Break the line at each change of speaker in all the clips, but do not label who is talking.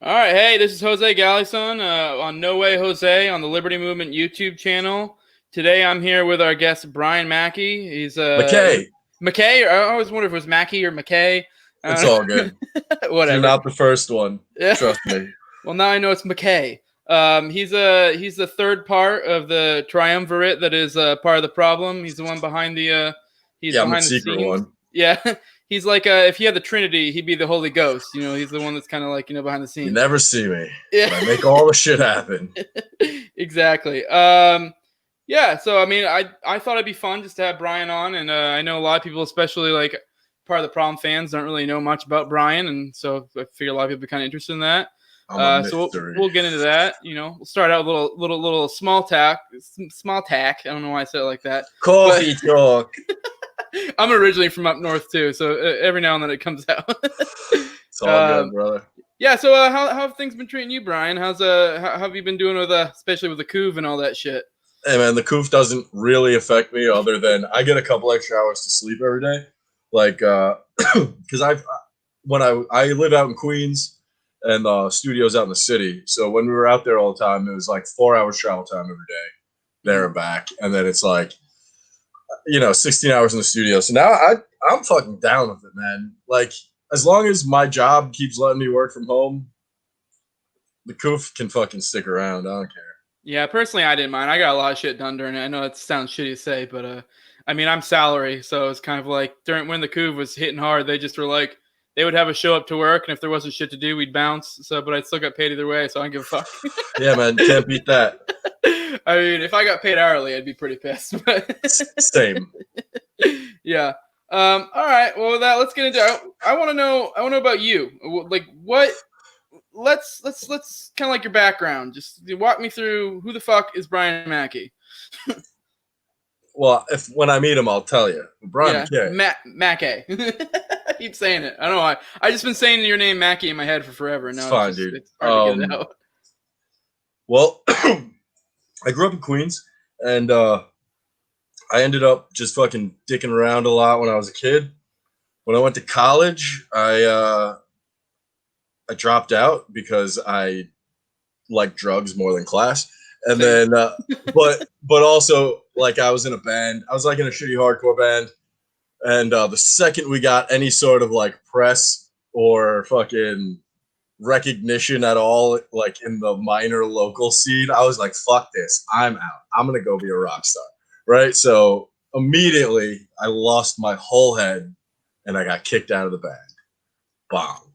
All right, hey, this is Jose Galison on No Way Jose on the Liberty Movement YouTube channel. Today I'm here with our guest Brian Mackay. He's
Mackay.
Mackay. I always wonder if it was Mackay or Mackay.
It's all good. You're
Whatever.
not the first one.
Yeah.
Trust me.
Well, now I know it's Mackay. He's the third part of the triumvirate that is part of the problem. He's the one behind the he's
Yeah, I'm the
behind the
secret
scenes.
one.
Yeah. He's like if he had the Trinity, he'd be the Holy Ghost. You know, he's the one that's kind of like, behind the scenes.
You never see me.
Yeah.
But I make all the shit happen.
Exactly. Yeah. So I mean, I thought it'd be fun just to have Brian on, and I know a lot of people, especially like part of the Problem fans, don't really know much about Brian, and so I figure a lot of people be kind of interested in that. So we'll get into that. We'll start out with a little small tack. I don't know why I said it like that.
Coffee talk.
I'm originally from up north too, so every now and then it comes out.
It's all good, brother.
Yeah. So how have things been treating you, Brian? How have you been doing with especially with the couve and all that shit?
Hey man, the coof doesn't really affect me other than I get a couple extra hours to sleep every day. Like, because I live out in Queens and the studio's out in the city. So when we were out there all the time, it was like 4 hours travel time every day, there and back. And then it's like, 16 hours in the studio. So now I'm fucking down with it, man. Like, as long as my job keeps letting me work from home, the coof can fucking stick around. I don't care.
Yeah, personally, I didn't mind. I got a lot of shit done during it. I know it sounds shitty to say, but I mean, I'm salary, so it's kind of like when the couve was hitting hard, they just were like, they would have a show up to work, and if there wasn't shit to do, we'd bounce. So, but I still got paid either way, so I don't give a fuck.
Yeah, man, can't beat that.
I mean, if I got paid hourly, I'd be pretty pissed. But
Same.
Yeah. All right. Well, with that, let's get into. I want to know about you. Like, what? Let's kind of like your background. Just walk me through who the fuck is Brian Mackay.
Well, when I meet him, I'll tell you. Brian
Mackay. I keep saying it. I don't know why. I just been saying your name Mackay in my head for forever. Now
it's fine, dude.
It's hard to get it out.
Well, I grew up in Queens, and I ended up just fucking dicking around a lot when I was a kid. When I went to college, I dropped out because I like drugs more than class. And then, but also like I was in a band. I was like in a shitty hardcore band. And the second we got any sort of like press or fucking recognition at all, like in the minor local scene, I was like, fuck this. I'm out. I'm going to go be a rock star. Right. So immediately I lost my whole head and I got kicked out of the band. Bomb.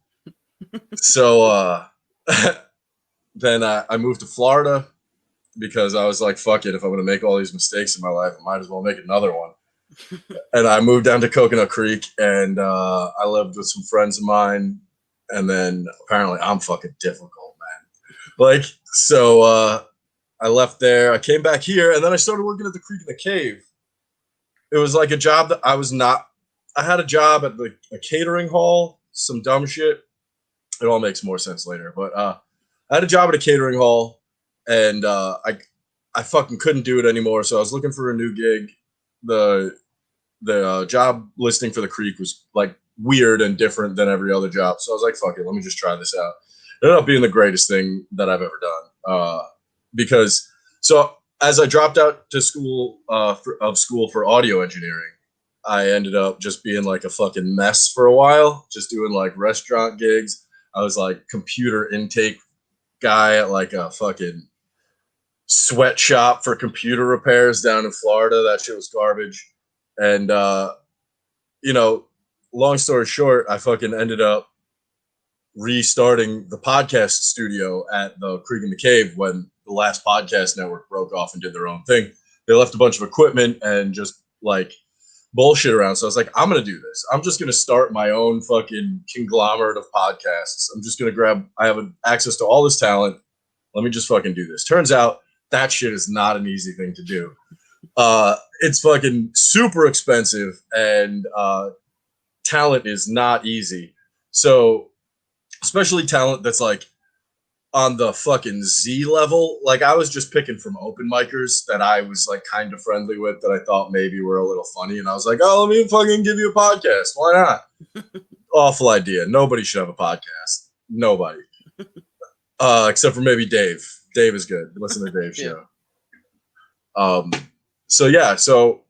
So then I moved to Florida because I was like, fuck it. If I'm going to make all these mistakes in my life, I might as well make another one. And I moved down to Coconut Creek and I lived with some friends of mine. And then apparently I'm fucking difficult, man. Like, so I left there. I came back here and then I started working at the Creek in the Cave. It was like a job that I had a job at a catering hall, some dumb shit. It all makes more sense later. But I had a job at a catering hall, and I fucking couldn't do it anymore. So I was looking for a new gig. The job listing for the Creek was like weird and different than every other job. So I was like, fuck it, let me just try this out. It ended up being the greatest thing that I've ever done. Because as I dropped out to school for audio engineering, I ended up just being like a fucking mess for a while, just doing like restaurant gigs. I was like computer intake guy at like a fucking sweatshop for computer repairs down in Florida. That shit was garbage. And, long story short, I fucking ended up restarting the podcast studio at the Creek in the Cave when the last podcast network broke off and did their own thing. They left a bunch of equipment and just like bullshit around. So I was like, I'm going to do this. I'm just going to start my own fucking conglomerate of podcasts. I'm just going to I have access to all this talent. Let me just fucking do this. Turns out that shit is not an easy thing to do. It's fucking super expensive and talent is not easy. So especially talent that's like on the fucking Z level. Like I was just picking from open micers that I was like kind of friendly with that I thought maybe were a little funny. And I was like, oh, let me fucking give you a podcast. Why not? Awful idea. Nobody should have a podcast. Nobody. Except for maybe Dave. Dave is good. Listen to Dave's
Yeah.
show. So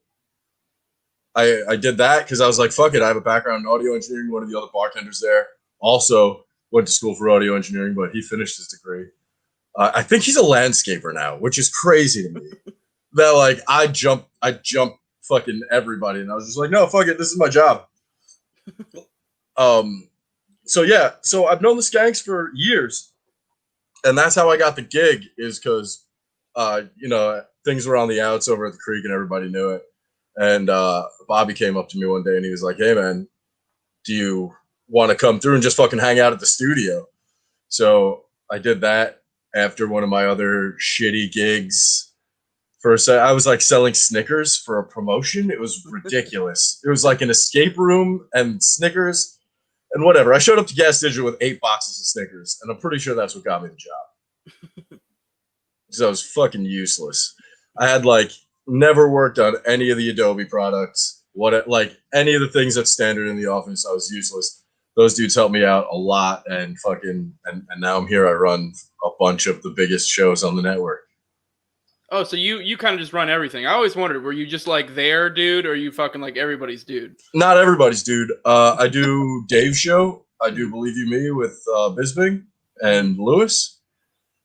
I did that because I was like, fuck it. I have a background in audio engineering. One of the other bartenders there also went to school for audio engineering, but he finished his degree. I think he's a landscaper now, which is crazy to me. That like I jump fucking everybody, and I was just like, no, fuck it, this is my job. So I've known the Skanks for years, and that's how I got the gig. Is because things were on the outs over at the creek, and everybody knew it. And Bobby came up to me one day, and he was like, "Hey, man, do you want to come through and just fucking hang out at the studio?" So I did that after one of my other shitty gigs. First, I was like selling Snickers for a promotion. It was ridiculous. It was like an escape room and Snickers and whatever. I showed up to Gas Digital with 8 boxes of Snickers, and I'm pretty sure that's what got me the job. So I was fucking useless. I had like never worked on any of the Adobe products. Like any of the things that's standard in the office, I was useless. Those dudes helped me out a lot, and now I'm here. I run a bunch of the biggest shows on the network.
Oh, so you kind of just run everything. I always wondered, were you just like their dude, or are you fucking like everybody's dude?
Not everybody's dude. I do Dave's show. I do Believe You Me with Bisbing and Lewis.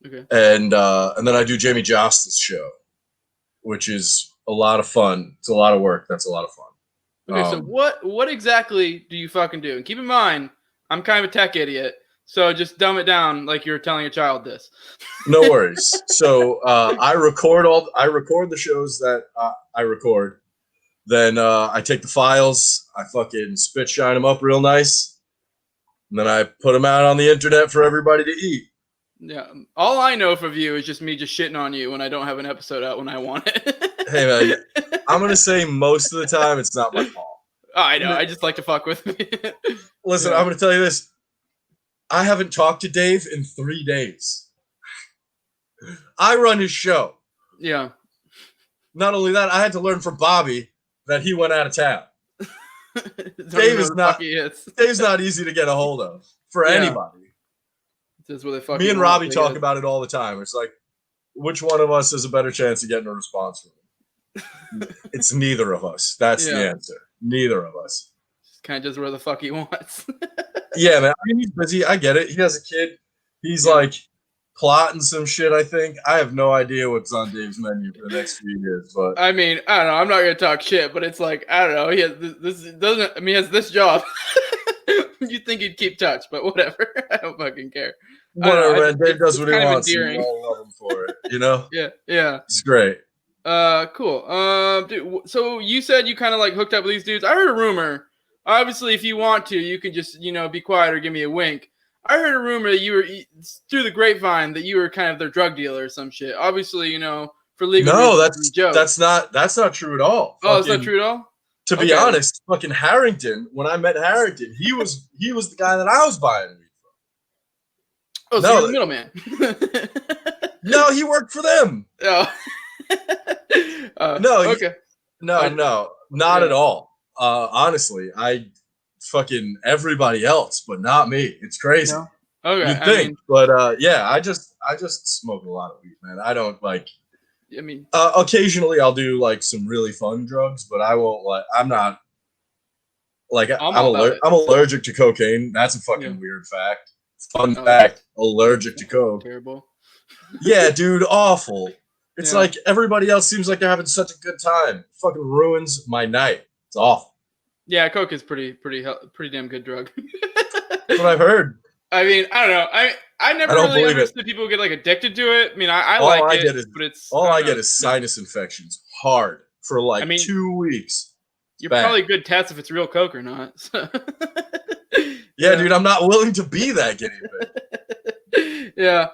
Okay.
And then I do Jamie Jost's show, which is a lot of fun. It's a lot of work. That's a lot of fun.
Okay, so what exactly do you fucking do? And keep in mind, I'm kind of a tech idiot, so just dumb it down like you're telling a child this.
No worries. So I record the shows that I record. Then I take the files, I fucking spit shine them up real nice, and then I put them out on the internet for everybody to eat.
Yeah, all I know of you is just me just shitting on you when I don't have an episode out when I want it.
Hey man, I'm gonna say most of the time it's not my fault.
Oh, I know. I just like to fuck with me.
Listen, yeah. I'm gonna tell you this. I haven't talked to Dave in 3 days. I run his show.
Yeah.
Not only that, I had to learn from Bobby that he went out of town. Dave's not easy to get a hold of for anybody. Me and Robbie talk about it all the time. It's like, which one of us has a better chance of getting a response from him? It's neither of us. That's the answer. Neither of us.
Just kind of does where the fuck he wants.
Yeah, man. I mean, he's busy. I get it. He has a kid. He's like plotting some shit, I think. I have no idea what's on Dave's menu for the next few years. But
I mean, I don't know. I'm not gonna talk shit, but it's like, I don't know. He has this job. You'd think he'd keep touch, but whatever. I don't fucking care.
Whatever, man. Dave does what he wants, and we all love him for it. You know?
Yeah.
It's great.
Cool. Dude, so you said you kind of like hooked up with these dudes. I heard a rumor. Obviously, if you want to, you can just, be quiet or give me a wink. I heard a rumor that you were through the grapevine that you were kind of their drug dealer or some shit. Obviously, for legal reasons. No,
that's not true at all.
Oh, it's not true at all?
To be honest, fucking Harrington, when I met Harrington, he was the guy that I was buying weed from.
Oh, so you're the middleman.
No, he worked for them.
Oh.
Not at all. Honestly, I fucking everybody else, but not me. It's crazy.
No? Okay,
you'd think, but I just smoke a lot of weed, man. I don't like.
I mean,
occasionally I'll do like some really fun drugs, but I won't like. I'm not like I'm allergic to cocaine. That's a fucking weird fact. Fun fact: allergic to coke.
Terrible.
Yeah, dude, awful. It's like everybody else seems like they're having such a good time. It fucking ruins my night. It's awful.
Yeah, coke is pretty damn good drug.
That's what I've heard.
I mean, I don't know. I never really understood people who get like addicted to it. I mean, I like it, but it's
all I get is sinus infections hard for like 2 weeks.
You're probably a good test if it's real coke or not. So.
Yeah, dude, I'm not willing to be that guinea pig.
Yeah.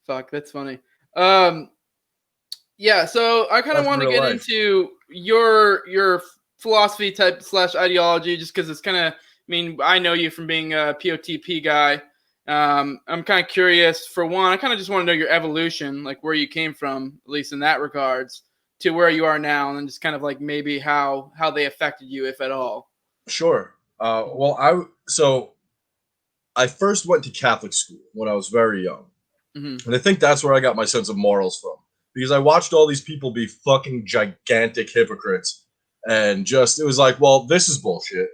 Fuck, that's funny. Yeah, so I kind of want to get into your philosophy type / ideology, just because it's kind of. I mean, I know you from being a POTP guy. I'm kind of curious. For one, I kind of just want to know your evolution, like where you came from, at least in that regards, to where you are now, and then just kind of like maybe how they affected you, if at all.
Sure. Well, I first went to Catholic school when I was very young.
Mm-hmm.
And I think that's where I got my sense of morals from. Because I watched all these people be fucking gigantic hypocrites. And just, it was like, well, this is bullshit.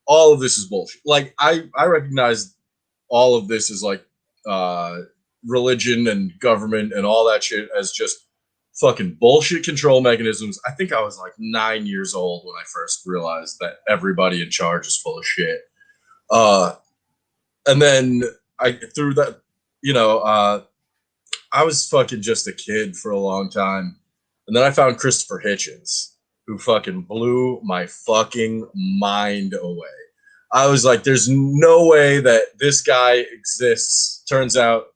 All of this is bullshit. Like, I recognize all of this is like religion and government and all that shit as just fucking bullshit control mechanisms. I think I was like 9 years old when I first realized that everybody in charge is full of shit. And then through that, I was fucking just a kid for a long time. And then I found Christopher Hitchens, who fucking blew my fucking mind away. I was like, there's no way that this guy exists. Turns out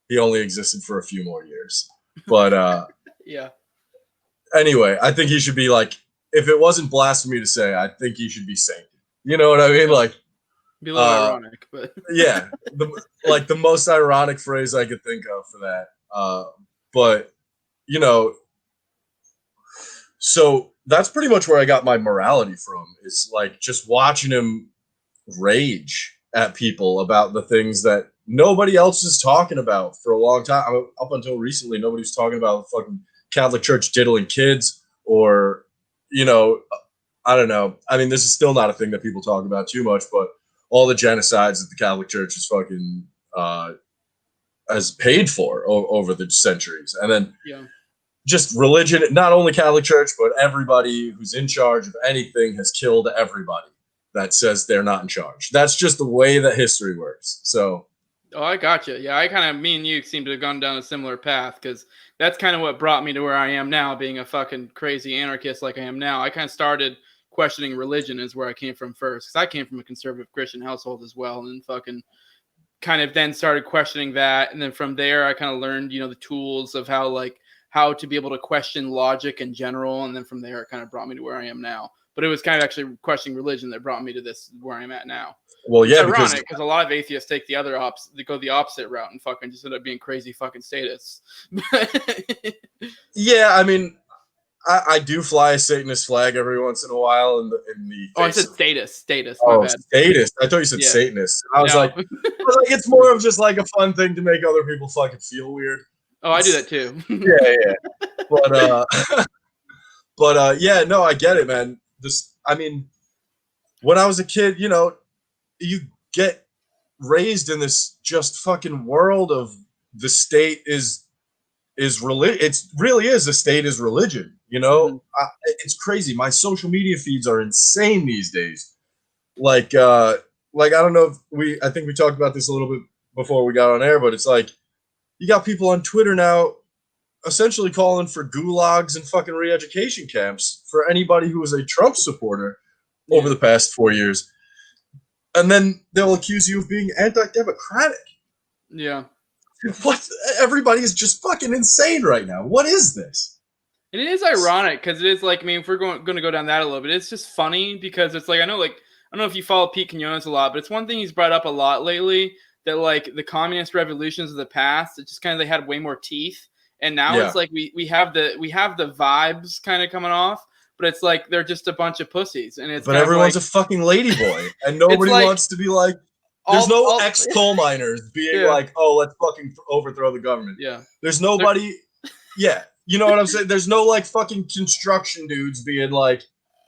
he only existed for a few more years. But
yeah.
Anyway, I think he should be like, if it wasn't blasphemy to say, I think he should be sainted. You know what I mean? Like,
be a little ironic, but
yeah, the most ironic phrase I could think of for that. But so that's pretty much where I got my morality from. Is like just watching him rage at people about the things that nobody else is talking about for a long time. Up until recently, nobody was talking about fucking Catholic Church diddling kids, or I don't know. I mean, this is still not a thing that people talk about too much, but all the genocides that the Catholic Church is fucking has paid for over the centuries, and then just religion. Not only Catholic Church, but everybody who's in charge of anything has killed everybody that says they're not in charge. That's just the way that history works. So.
Oh, I gotcha. Yeah, me and you seem to have gone down a similar path, because that's kind of what brought me to where I am now, being a fucking crazy anarchist like I am now. I kind of started questioning religion is where I came from first, because I came from a conservative Christian household as well, and fucking kind of then started questioning that, and then from there I kind of learned, the tools of how to be able to question logic in general, and then from there it kind of brought me to where I am now. But it was kind of actually questioning religion that brought me to this where I'm at now.
Well, yeah,
it's ironic because a lot of atheists take they go the opposite route and fucking just end up being crazy fucking statists.
Yeah, I mean, I do fly a Satanist flag every once in a while in the.
Oh, I said status.
Oh,
my bad.
Statist. I thought you said Satanist. I was like, it's more of just like a fun thing to make other people fucking feel weird.
Oh, I do that too.
Yeah. But yeah, no, I get it, man. I mean, when I was a kid, you get raised in this just fucking world of the state is religion. It really is. The state is religion. It's crazy. My social media feeds are insane these days. Like I don't know if I think we talked about this a little bit before we got on air, but it's like you got people on Twitter now essentially calling for gulags and fucking re-education camps for anybody who was a Trump supporter over the past 4 years. And then they'll accuse you of being anti-democratic.
Yeah.
What? Everybody is just fucking insane right now. What is this?
It is ironic because it is like, I mean, if we're going to go down that a little bit, it's just funny because it's like, I don't know if you follow Pete Quinones a lot, but it's one thing he's brought up a lot lately, that like the communist revolutions of the past, it just kind of, they had way more teeth. And now it's like we have the vibes kind of coming off, but it's like they're just a bunch of pussies. And it's
but everyone's a fucking ladyboy, and nobody wants to be like. There's no ex-coal miners being like, oh, let's fucking overthrow the government.
Yeah.
There's nobody. Yeah. You know what I'm saying? There's no like fucking construction dudes being like,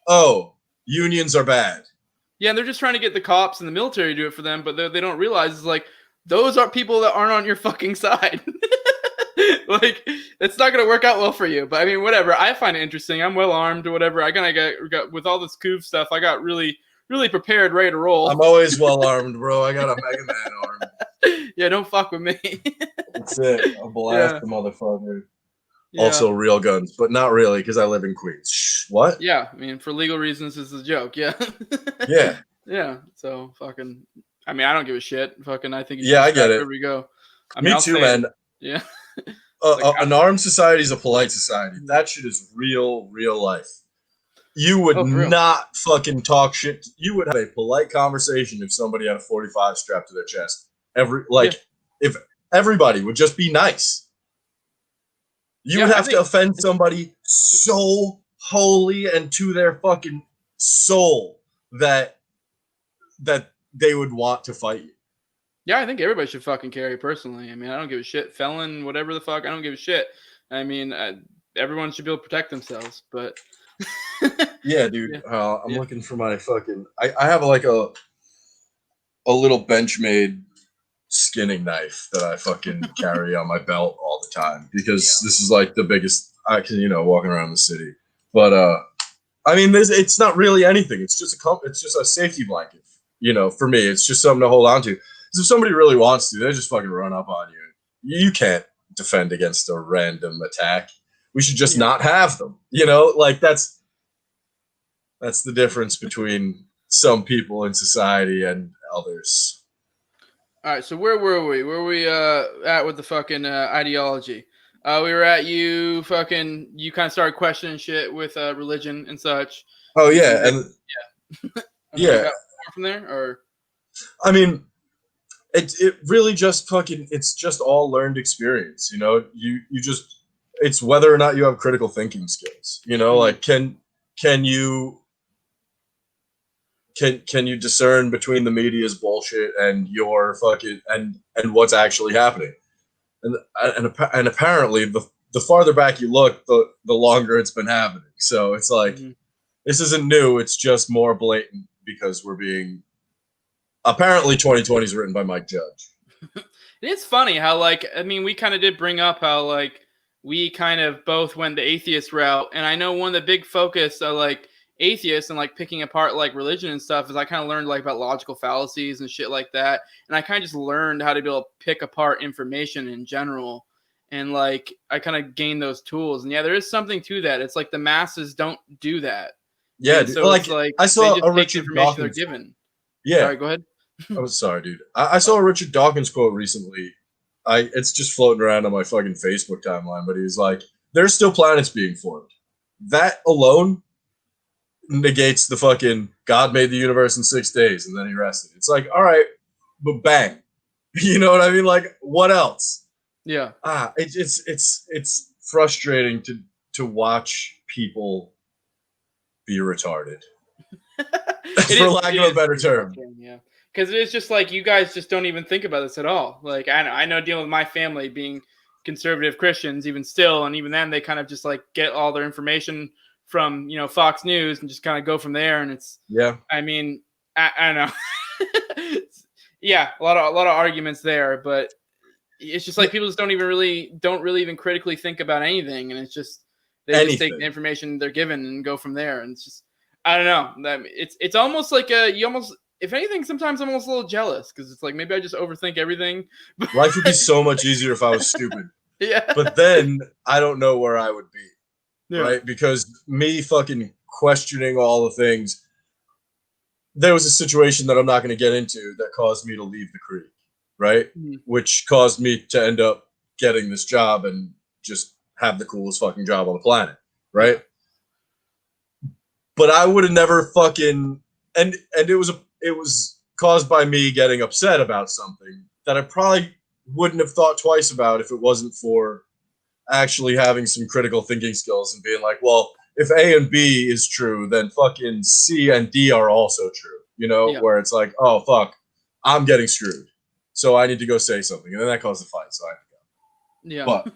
oh, unions are bad.
Yeah, and they're just trying to get the cops and the military to do it for them, but they don't realize it's like those are people that aren't on your fucking side. Like, it's not going to work out well for you. But I mean, whatever. I find it interesting. I'm well armed or whatever. I kind of got with all this Couve stuff. I got really prepared, ready to roll.
I'm always well armed, bro. I got a Mega Man arm.
Yeah, don't fuck with me.
That's it. I'll blast the motherfucker. Yeah. Also, real guns, but not really because I live in Queens. Shh, what?
Yeah, I mean, for legal reasons, this is a joke. Yeah.
Yeah.
Yeah. So fucking. I mean, I don't give a shit. Fucking, I think.
I get it.
Where we go. I mean,
me too, man.
Yeah.
An armed society is a polite society. That shit is real life. You would not fucking talk shit. You would have a polite conversation if somebody had a 45 strapped to their chest. If everybody would just be nice. You would have to offend somebody so holy and to their fucking soul that they would want to fight you.
Yeah, I think everybody should fucking carry personally. I mean, I don't give a shit. Felon, whatever the fuck, I don't give a shit. I mean, everyone should be able to protect themselves, but
Yeah, dude.
yeah,
I'm
yeah.
looking for my fucking. I have like a little Benchmade skinning knife that I fucking carry on my belt all the time because
Yeah.
this is like the biggest I can, walking around the city. But I mean, it's not really anything. It's just it's just a safety blanket. For me, it's just something to hold on to. Because if somebody really wants to, they just fucking run up on you. You can't defend against a random attack. We should just
Yeah.
not have them. Like that's the difference between some people in society and others.
All right, so where were we? Where were we at with the fucking ideology? We were at you fucking you kind of started questioning shit with religion and such.
Oh
You think
yeah,
that
and
and then we
yeah,
got more from there or
I mean, it really just fucking it's just all learned experience. You just it's whether or not you have critical thinking skills.
Mhm.
Like can you can you discern between the media's bullshit and your fucking and what's actually happening? And apparently the farther back you look, the longer it's been happening. So it's like
Mhm.
this isn't new. It's just more blatant because we're being apparently 2020 is written by Mike Judge.
It's funny how like I mean we kind of did bring up how like we kind of both went the atheist route, and I know one of the big focus of like atheists and like picking apart like religion and stuff is I kind of learned like about logical fallacies and shit like that, and I kind of just learned how to be able to pick apart information in general, and like I kind of gained those tools, and yeah, there is something to that. It's like the masses don't do that,
Yeah,
and
dude.
so it's
Like
like
I
they
saw
just
a
take the
Richard
information they're
Dawkins quote.
given.
Yeah.
Sorry, go ahead.
Oh, sorry, dude. I saw a Richard Dawkins quote recently. It's just floating around on my fucking Facebook timeline, but he was like, "There's still planets being formed." That alone negates the fucking God made the universe in 6 days and then he rested. It's like, all right, but bang, you know what I mean? Like, what else?
Yeah.
It's frustrating to watch people be retarded,
it
for
is
lack
it
of a
is
better
pretty
term.
frustrating, yeah. Because it's just like you guys just don't even think about this at all. Like I know dealing with my family being conservative Christians, even still, and even then they kind of just like get all their information from Fox News and just kind of go from there. And it's
Yeah,
I mean I don't know. Yeah, a lot of arguments there, but it's just
yeah,
like people just don't really even critically think about anything, and it's just they just take the
anything.
information they're given and go from there, and it's just I don't know. It's almost like you almost if anything sometimes I'm almost a little jealous because it's like maybe I just overthink everything.
Life would be so much easier if I was stupid.
Yeah,
But then I don't know where I would be,
yeah,
right? Because me fucking questioning all the things, there was a situation that I'm not going to get into that caused me to leave the creek, right?
Mhm.
Which caused me to end up getting this job and just have the coolest fucking job on the planet,
Yeah,
right? But I would have never fucking and it was caused by me getting upset about something that I probably wouldn't have thought twice about if it wasn't for actually having some critical thinking skills and being like, well, if A and B is true, then fucking C and D are also true.
yeah,
Where it's like, oh fuck, I'm getting screwed, so I need to go say something, and then that caused a fight. So I,
yeah.
but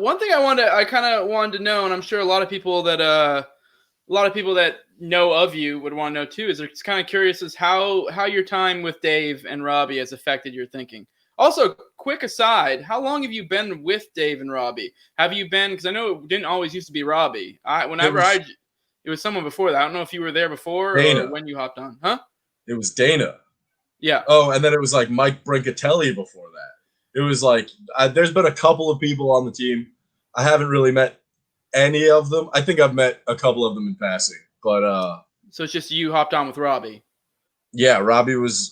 One thing I kind of wanted to know, and I'm sure a lot of people that know of you would want to know too is they're kind of curious as how your time with Dave and Robbie has affected your thinking. Also, quick aside, how long have you been with Dave and Robbie? Have you been because I know it didn't always used to be Robbie.
it was
It was someone before that. I don't know if you were there before or
Dana.
when you hopped on. Huh?
It was Dana.
Yeah.
Oh, and then it was like Mike Brinkatelli before that. It was like there's been a couple of people on the team. I haven't really met any of them. I think I've met a couple of them in passing, but
So it's just you hopped on with Robbie.
yeah, Robbie was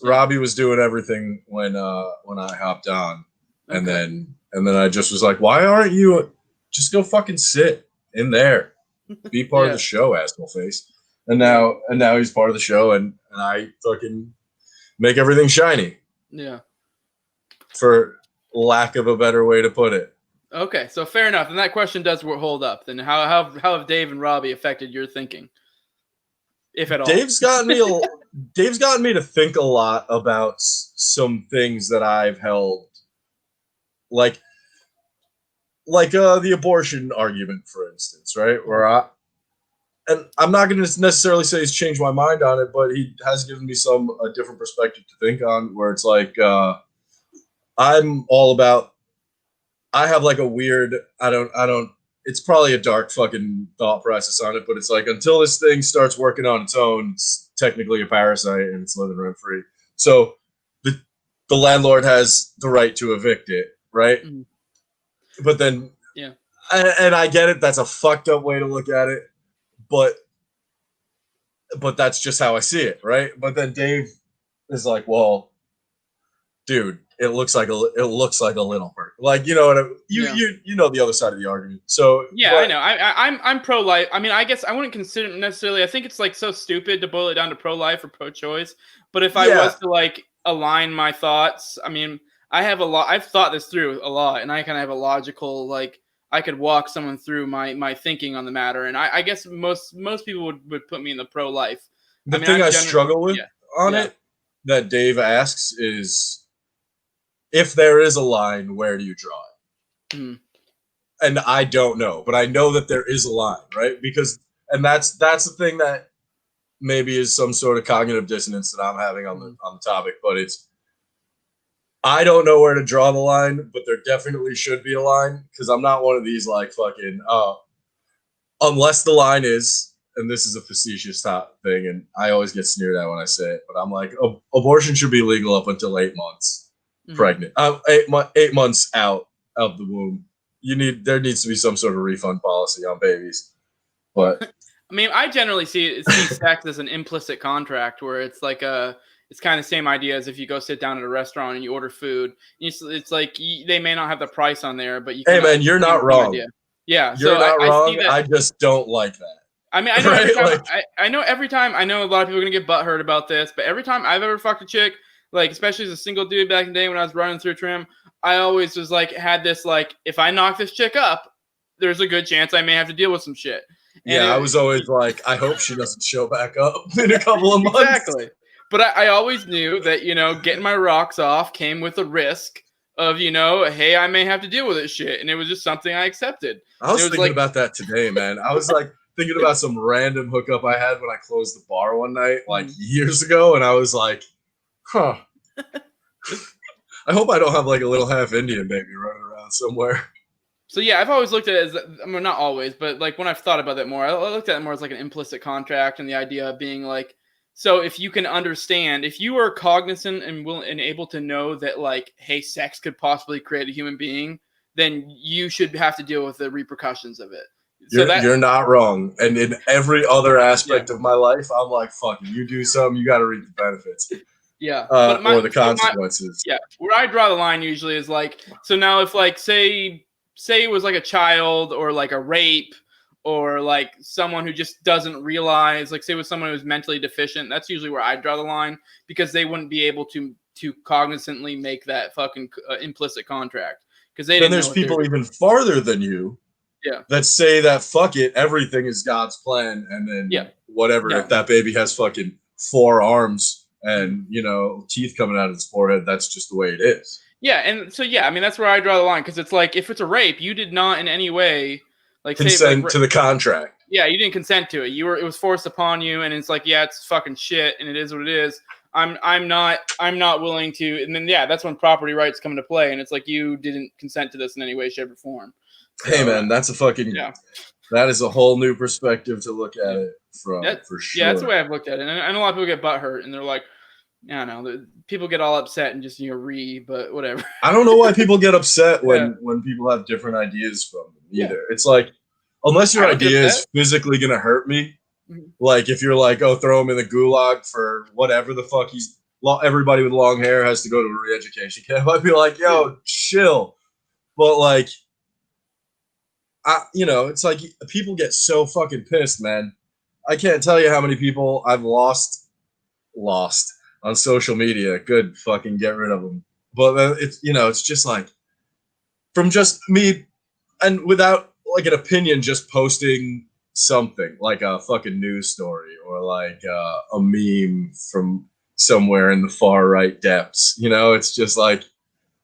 doing everything when I hopped on, and
Okay.
then I just was like, why aren't you just go fucking sit in there, be part of the
Yeah.
show, asshole face. And
Yeah.
now he's part of the show, and I fucking make everything shiny,
Yeah.
for lack of a better way to put it.
Okay. So fair enough. And that question does hold up. Then how have Dave and Robbie affected your thinking, if at all?
Dave's gotten me a Dave's gotten me to think a lot about some things that I've held, like the abortion argument, for instance, right? Where and I'm not going to necessarily say he's changed my mind on it, but he has given me a different perspective to think on. Where it's like I'm all about. I have like a weird. I don't. It's probably a dark fucking thought process on it, but it's like until this thing starts working on its own, it's technically a parasite and it's living rent free. So the the landlord has the right to evict it, right?
Mhm.
But then,
Yeah.
and I get it. That's a fucked up way to look at it, but that's just how I see it, right? But then Dave is like, well, dude, it looks like a little person. Like, you know what
Yeah.
you know the other side of the argument. So,
Yeah, I
but
know. I'm pro life. I mean, I guess I wouldn't consider it necessarily. I think it's like so stupid to boil it down to pro life or pro choice. But if I
yeah,
was to like align my thoughts, I mean, I have a lot. I've thought this through a lot, and I kind of have a logical like. I could walk someone through my thinking on the matter, and I guess most people would put me in the pro life. I
the
mean,
thing I
I'm generally
struggle with
yeah
on
yeah.
it that Dave asks is if there is a line, where do you draw it?
Mhm.
And I don't know, but I know that there is a line, right? Because and that's the thing that maybe is some sort of cognitive dissonance that I'm having on
Mhm.
the topic, but it's I don't know where to draw the line, but there definitely should be a line because I'm not one of these like fucking unless the line is, and this is a facetious thing, and I always get sneered at when I say it, but I'm like abortion should be legal up until 8 months
Mhm.
pregnant, 8 months out of the womb. There needs to be some sort of refund policy on babies, but
I mean, I generally see sex as an implicit contract where it's like it's kind of the same idea as if you go sit down at a restaurant and you order food. It's like they may not have the price on there, but you
hey
kind
man,
of
you're not
same
wrong.
idea. Yeah,
You're
so
not
I see
wrong.
that.
I just don't like
I mean, I
that.
know every
Right?
time
Like,
I know every time I know a lot of people are gonna get butthurt about this, but every time I've ever fucked a chick, like especially as a single dude back in the day when I was running through trim, I always was like had this like if I knock this chick up, there's a good chance I may have to deal with some shit. And
yeah, I was always like, I hope she doesn't show back up in a couple of months.
exactly. But I always knew that, getting my rocks off came with a risk of, hey, I may have to deal with this shit. And it was just something I accepted.
I
And it
was
was
thinking
like,
about that today, man. I was like thinking about some random hookup I had when I closed the bar one night, like
mm.
years ago, and I was like, huh. I hope I don't have like a little half Indian baby running around somewhere.
So yeah, I've always looked at it as, I mean, not always, but like when I've thought about it more, I looked at it more as like an implicit contract and the idea of being like, so if you can understand, if you are cognizant and will and able to know that like, hey, sex could possibly create a human being, then you should have to deal with the repercussions of it. So that,
You're not wrong. And in every other
yeah.
aspect of my life, I'm like, fucking, you do something, you got to reap the benefits
Yeah, but
or the consequences.
where I draw the line usually is like, so now if like say it was like a child or like a rape or like someone who just doesn't realize, like say it was someone who's mentally deficient, that's usually where I draw the line because they wouldn't be able to cognizantly make that fucking implicit contract because they
Then
didn't know
there's
what they were
people
doing.
even farther than you
Yeah,
that say that fuck it, everything is God's plan, and
yeah,
then whatever.
yeah.
If that baby has fucking 4 arms
Mhm.
and teeth coming out of its forehead, that's just the way it is.
Yeah, and so yeah, I mean that's where I draw the line because it's like if it's a rape, you did not in any way like say like
Consent to the contract.
yeah, you didn't consent to it. It was forced upon you, and it's like, yeah, it's fucking shit, and it is what it is. I'm not willing to. And then yeah, that's when property rights come into play, and it's like you didn't consent to this in any way, shape, or form.
Hey
So
man, that's a fucking
yeah,
that is a whole new perspective to look at
yeah,
it from,
that
for
yeah, that's the
sure.
way I've looked at it. And I know a lot of people get butt hurt, and they're like, I don't know, people get all upset and just but whatever.
I don't know why people get upset
Yeah,
when people have different ideas from them
yeah,
either. It's like unless
I
your
don't get
idea
upset.
is physically gonna hurt me,
Mhm.
like if you're like, oh, throw him in the gulag for whatever the fuck everybody with long hair has to go to a re-education camp. I'd be like,
Yeah,
yo, chill. But like, it's like people get so fucking pissed, man. I can't tell you how many people I've lost on social media. Good fucking get rid of them. But it's just like from just me and without like an opinion, just posting something like a fucking news story or like a meme from somewhere in the far right depths. You know, it's just like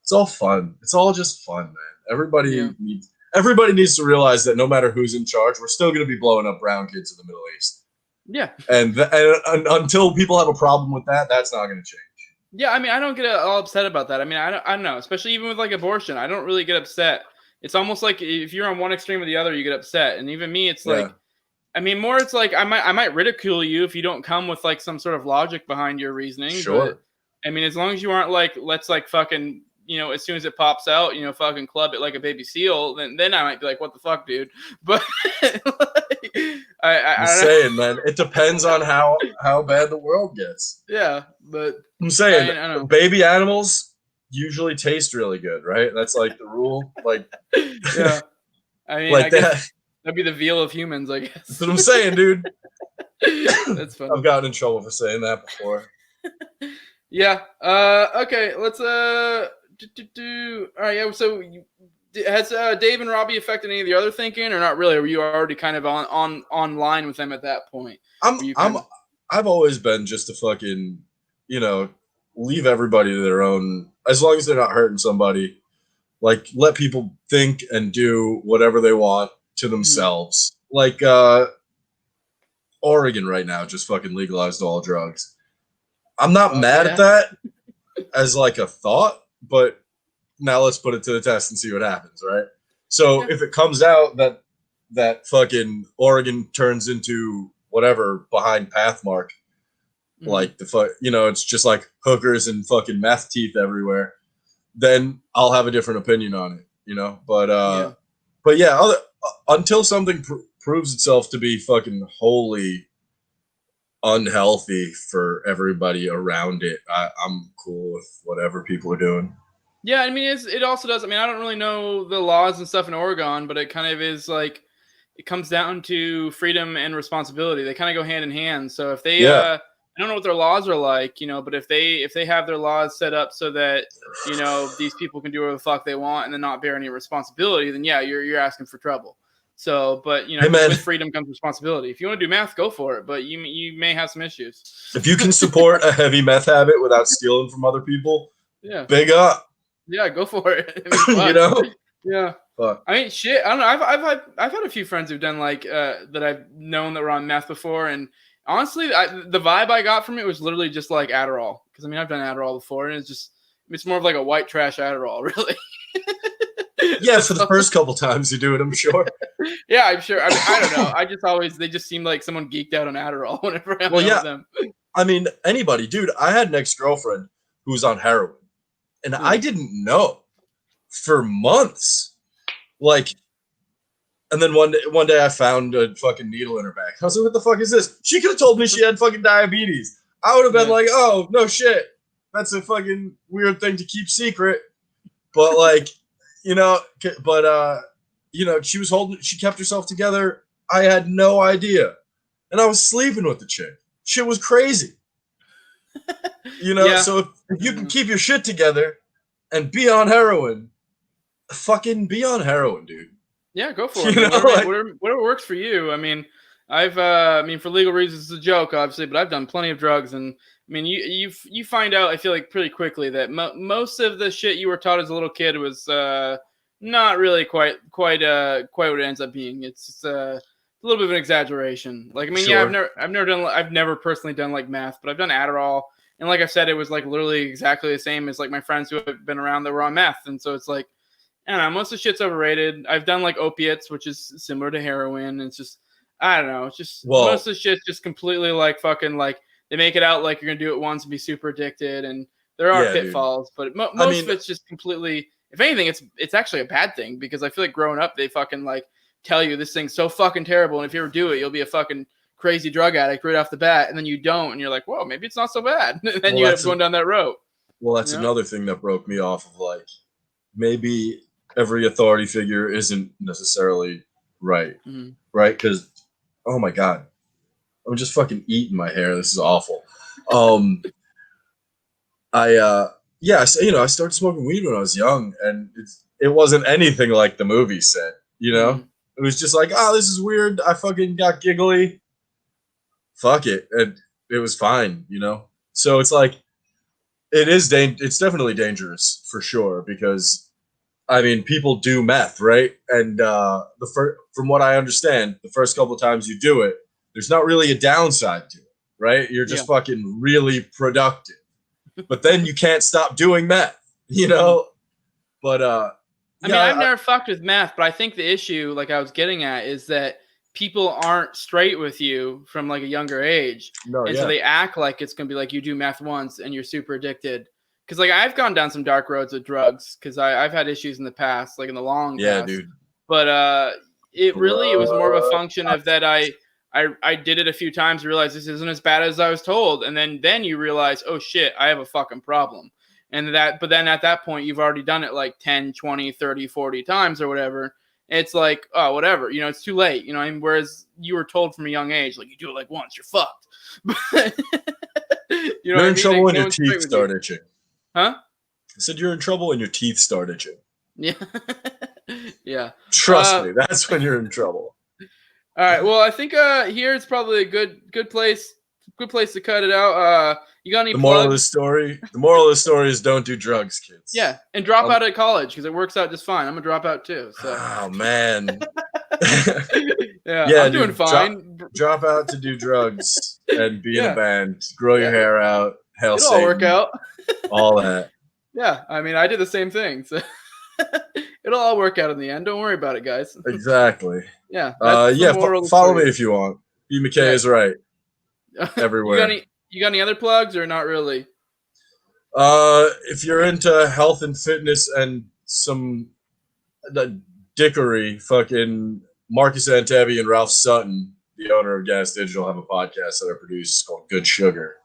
it's all fun. It's all just fun, man.
Yeah.
Everybody needs to realize that no matter who's in charge, we're still going to be blowing up brown kids in the Middle East.
Yeah.
And until people have a problem with that, that's not going to change.
Yeah, I mean, I don't get all upset about that. I mean, I don't know, especially even with like abortion. I don't really get upset. It's almost like if you're on one extreme or the other, you get upset. And even me, it's like, I mean, more it's like I might ridicule you if you don't come with like some sort of logic behind your reasoning.
Sure.
But I mean, as long as you aren't like, let's like fucking, as soon as it pops out, fucking club it like a baby seal, then I might be like, what the fuck, dude? But like,
I'm saying, man, it depends on how bad the world gets.
Yeah, but
I'm saying,
I don't know.
Baby animals usually taste really good, right? That's like the rule. Like,
yeah, I mean,
like
I guess that'd be the veal of humans, I guess.
That's what I'm saying, dude.
That's funny.
I've gotten in trouble for saying that before.
Yeah. Okay. Let's All right. Yeah. So, has Dave and Robbie affected any of the other thinking, or not really? Or were you already kind of on line with them at that point?
I've always been just a fucking, leave everybody to their own. As long as they're not hurting somebody, like let people think and do whatever they want to themselves. Like Oregon right now just fucking legalized all drugs. I'm not mad at that as like a thought, but now let's put it to the test and see what happens, right? So if it comes out that fucking Oregon turns into whatever behind Pathmark, like it's just like hookers and fucking meth teeth everywhere, then I'll have a different opinion on it, but yeah, until something proves itself to be fucking wholly unhealthy for everybody around it, I'm cool with whatever people are doing.
Yeah, I mean, it also does. I mean, I don't really know the laws and stuff in Oregon, but it kind of is like it comes down to freedom and responsibility. They kind of go hand in hand. So if they, I don't know what their laws are like, but if they have their laws set up so that these people can do whatever the fuck they want and then not bear any responsibility, then yeah, you're asking for trouble. So, but with freedom comes responsibility. If you want to do math, go for it, but you may have some issues.
If you can support a heavy meth habit without stealing from other people, big up.
Yeah, go for it. Yeah.
Fuck.
I mean, shit. I don't know. I've had a few friends who've done like that I've known that were on meth before, and honestly, the vibe I got from it was literally just like Adderall. Because I mean, I've done Adderall before, and it's more of like a white trash Adderall, really.
Yeah, for the first couple times you do it, I'm sure.
Yeah, I'm sure. I mean, I don't know. They just seemed like someone geeked out on Adderall whenever I met with them.
I mean, anybody, dude. I had an ex-girlfriend who was on heroin. And I didn't know for months. Like, and then one day I found a fucking needle in her back. I was like, what the fuck is this? She could have told me she had fucking diabetes. I would have been like, oh, no shit. That's a fucking weird thing to keep secret. But like, she kept herself together. I had no idea. And I was sleeping with the chick. Shit was crazy. So if you can keep your shit together and be on heroin, fucking be on heroin, dude.
Yeah, go for it. Whatever works for you. I mean, for legal reasons, it's a joke, obviously, but I've done plenty of drugs, and I mean, you find out, I feel like pretty quickly that most of the shit you were taught as a little kid was not really quite what it ends up being. It's just a little bit of an exaggeration. Like, I mean, I've never personally done like math, but I've done Adderall. And like I said, it was like literally exactly the same as like my friends who have been around that were on meth. And so it's like, I don't know, most of the shit's overrated. I've done like opiates, which is similar to heroin. It's just, I don't know. It's just most of the shit's just completely like fucking like they make it out like you're going to do it once and be super addicted. And there are pitfalls, but most of it's just completely, if anything, it's actually a bad thing because I feel like growing up, they fucking like tell you this thing's so fucking terrible. And if you ever do it, you'll be a fucking crazy drug addict right off the bat, and then you don't, and you're like, whoa, maybe it's not so bad. And then you end up going down that road.
Well, that's another thing that broke me off of like maybe every authority figure isn't necessarily right, right? Because oh my god, I'm just fucking eating my hair. This is awful. I started smoking weed when I was young, and it wasn't anything like the movie said. it was just like, oh, this is weird. I fucking got giggly. Fuck it. And it was fine, you know? So it's like, it's definitely dangerous for sure because, I mean, people do meth, right? And from what I understand, the first couple of times you do it, there's not really a downside to it, right? You're just fucking really productive. But then you can't stop doing meth, you know? But
I mean, I've never fucked with meth, but I think the issue, like I was getting at, is that people aren't straight with you from like a younger age. So they act like it's going to be like you do meth once and you're super addicted. Because like I've gone down some dark roads with drugs because I've had issues in the past, like in the long past.
Dude.
But it was more of a function of that I did it a few times, realized this isn't as bad as I was told. And then you realize, oh shit, I have a fucking problem. But then at that point, you've already done it like 10, 20, 30, 40 times or whatever. It's like, oh, whatever, you know, it's too late, you know. I mean, whereas you were told from a young age, like you do it like once, you're fucked.
You're in trouble when your teeth start itching.
Huh?
I said you're in trouble when your teeth start itching.
Yeah. Yeah.
Trust me, that's when you're in trouble.
All right. Well, I think here it's probably a good place to cut it out. You got any plugs?
The moral of the story is don't do drugs, kids.
Yeah, and drop out at college because it works out just fine. I'm gonna drop out too. So.
Oh man.
Yeah, I'm doing fine.
Drop out to do drugs and be in a band. Grow your hair out. Hell,
it'll all work out.
All that.
Yeah, I mean, I did the same thing. So it'll all work out in the end. Don't worry about it, guys.
Exactly.
Yeah.
Follow me if you want. Bmackayisright. Everywhere.
You got any other plugs or not really?
If you're into health and fitness and some dickery, fucking Marcus Antebi and Ralph Sutton, the owner of Gas Digital, have a podcast that I produce called Good Sugar.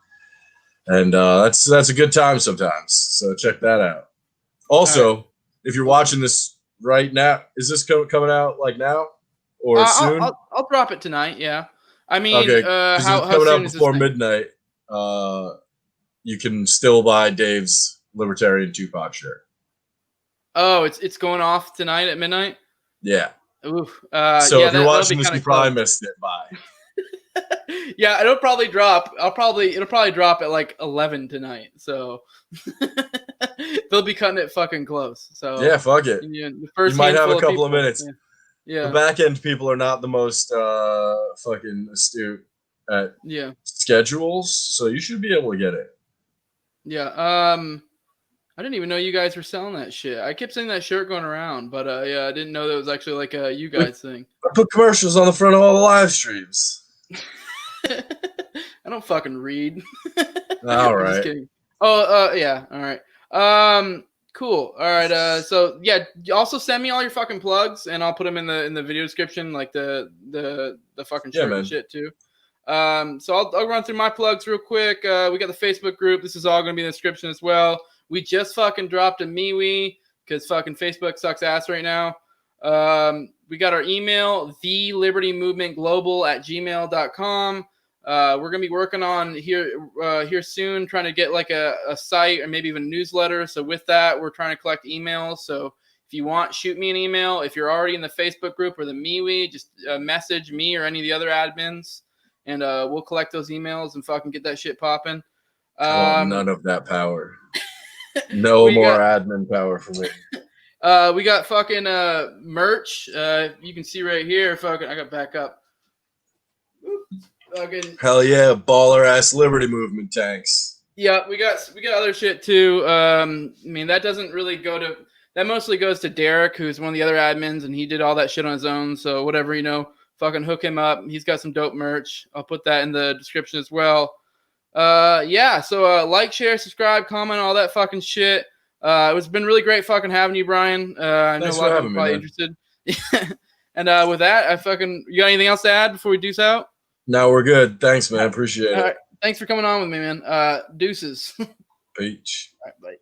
And that's a good time sometimes. So check that out. Also, if you're watching this right now, is this coming out like now or soon?
I'll drop it tonight. Yeah. I mean,
okay,
how
coming
soon
out before midnight. You can still buy Dave's Libertarian Tupac shirt.
Oh, it's going off tonight at midnight?
Yeah.
Ooh.
So if you're watching this, you probably missed it. Bye.
Yeah, it'll probably drop. It'll probably drop at like 11 tonight. So they'll be cutting it fucking close. So
yeah, fuck it.
The first
you might have a couple of minutes.
Yeah.
The back end people are not the most fucking astute at schedules, so you should be able to get it.
Yeah. I didn't even know you guys were selling that shit. I kept seeing that shirt going around, but I didn't know that was actually like a you guys thing.
I put commercials on the front of all the live streams.
I don't fucking read.
All right.
Just kidding. Oh, yeah. All right. Cool. All right. So yeah, also send me all your fucking plugs, and I'll put them in the video description, like the fucking shirt and shit too. So I'll run through my plugs real quick. We got the Facebook group. This is all gonna be in the description as well. We just fucking dropped a MeWe because fucking Facebook sucks ass right now. We got our email, thelibertymovementglobal@gmail.com. We're going to be working on here soon, trying to get like a site or maybe even a newsletter. So with that, we're trying to collect emails. So if you want, shoot me an email. If you're already in the Facebook group or the MeWe, just message me or any of the other admins, and we'll collect those emails and fucking get that shit popping.
I want none of that power. No more admin power for me.
We got fucking merch. You can see right here. Fucking, I got back up. Fucking
hell yeah, baller ass Liberty Movement tanks.
Yeah, we got other shit too. I mean, that doesn't really that mostly goes to Derek, who's one of the other admins, and he did all that shit on his own. So whatever, fucking hook him up. He's got some dope merch. I'll put that in the description as well. Yeah, so like, share, subscribe, comment, all that fucking shit. It's been really great fucking having you, Brian. I know a lot of people probably interested. And with that, you got anything else to add before we deuce out?
No, we're good. Thanks, man. Appreciate it.
All right. Thanks for coming on with me, man. Deuces.
Peach.
All right, bye.